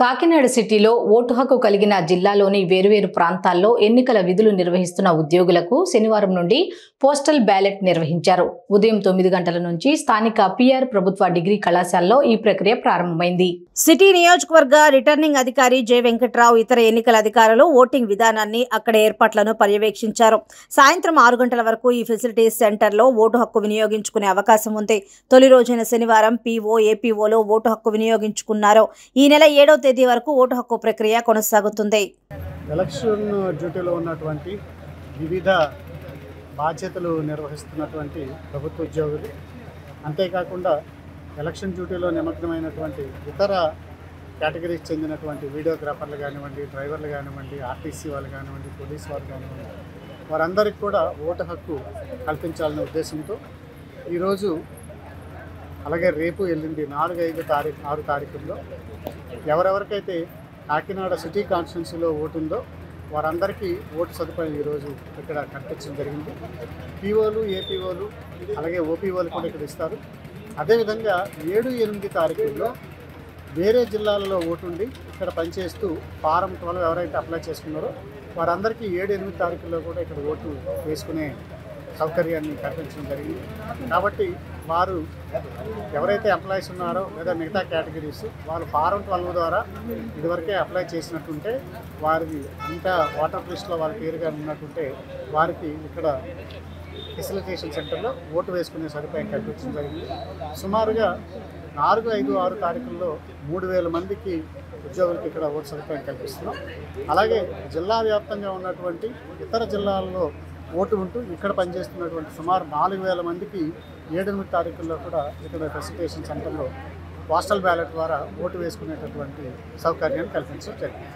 కాకినాడ సిటీలో ఓటు హక్కు కలిగిన జిల్లాలోని వేర్వేరు ప్రాంతాల్లో ఎన్నికల విధులు నిర్వహిస్తున్న ఉద్యోగులకు శనివారం నుండి పోస్టల్ బ్యాలెట్ నిర్వహించారు. ఉదయం 9 గంటల నుంచి స్థానిక పిఆర్ ప్రభుత్వ డిగ్రీ కళాశాలలో ఈ ప్రక్రియ ప్రారంభమైంది. సిటీ నియోజకవర్గ రిటర్నింగ్ అధికారి జె వెంకట్రావు ఇతర ఎన్నికల అధికారులు ఓటింగ్ విధానాన్ని అక్కడ ఏర్పాట్లను పర్యవేక్షించారు. సాయంత్రం 6 గంటల వరకు ఈ ఫెసిలిటీస్ సెంటర్లో ఓటు హక్కు వినియోగించుకునే అవకాశం ఉంది. తొలి రోజైన శనివారం పీఓ, ఏపీఓలో ఓటు హక్కు వినియోగించుకున్నారు. ఈ నెల 7వ తేదీ వరకు ఓటు హక్కు ప్రక్రియ కొనసాగుతుంది. ఎలక్షన్ డ్యూటీలో ఉన్నటువంటి వివిధ బాధ్యతలు నిర్వహిస్తున్నటువంటి ప్రభుత్వ ఉద్యోగులు, అంతేకాకుండా ఎలక్షన్ డ్యూటీలో నిమగ్నమైనటువంటి ఇతర కేటగిరీకి చెందినటువంటి వీడియోగ్రాఫర్లు కానివ్వండి, డ్రైవర్లు కానివ్వండి, ఆర్టీసీ వాళ్ళు కానివ్వండి, పోలీసు వారు కానివ్వండి, వారందరికీ కూడా ఓటు హక్కు కల్పించాలనే ఉద్దేశంతో ఈరోజు అలాగే రేపు ఎల్లుండి 4, 5, 6 తారీఖుల్లో ఎవరెవరికైతే కాకినాడ సిటీ కాన్స్టిట్యున్సీలో ఓటు ఉందో వారందరికీ ఓటు సదుపాయం ఈరోజు ఇక్కడ కల్పించడం జరిగింది. పీఓలు, ఏపీఓలు అలాగే ఓపీఓలు కూడా ఇక్కడ ఇస్తారు. అదేవిధంగా 7, 8 తారీఖుల్లో వేరే జిల్లాలలో ఓటు ఉండి ఇక్కడ పనిచేస్తూ ఫారం 12 ఎవరైతే అప్లై చేసుకున్నారో వారందరికీ 7, 8 తారీఖుల్లో కూడా ఇక్కడ ఓటు వేసుకునే సౌకర్యాన్ని కల్పించడం జరిగింది. కాబట్టి వారు ఎవరైతే ఎంప్లాయీస్ ఉన్నారో లేదా మిగతా కేటగిరీస్ వాళ్ళు ఫారం 12 ద్వారా ఇదివరకే అప్లై చేసినట్టుంటే వారికి ఇంకా ఓటర్ లిస్ట్లో వాళ్ళ పేరుగా ఉన్నట్టుంటే వారికి ఇక్కడ ఫెసిలిటేషన్ సెంటర్లో ఓటు వేసుకునే సదుపాయం కల్పించడం జరిగింది. సుమారుగా 4, 5, 6 తారీఖుల్లో 3000 మందికి ఉద్యోగులకు ఇక్కడ ఓటు సదుపాయం కల్పిస్తున్నాం. అలాగే జిల్లా వ్యాప్తంగా ఉన్నటువంటి ఇతర జిల్లాల్లో ఓటు ఉంటూ ఇక్కడ పనిచేస్తున్నటువంటి సుమారు 4000 మందికి 7, 8 తారీఖుల్లో కూడా ఇక్కడ ఫెసిలిటేషన్ సెంటర్లో పోస్టల్ బ్యాలెట్ ద్వారా ఓటు వేసుకునేటటువంటి సౌకర్యాన్ని కల్పించడం జరిగింది.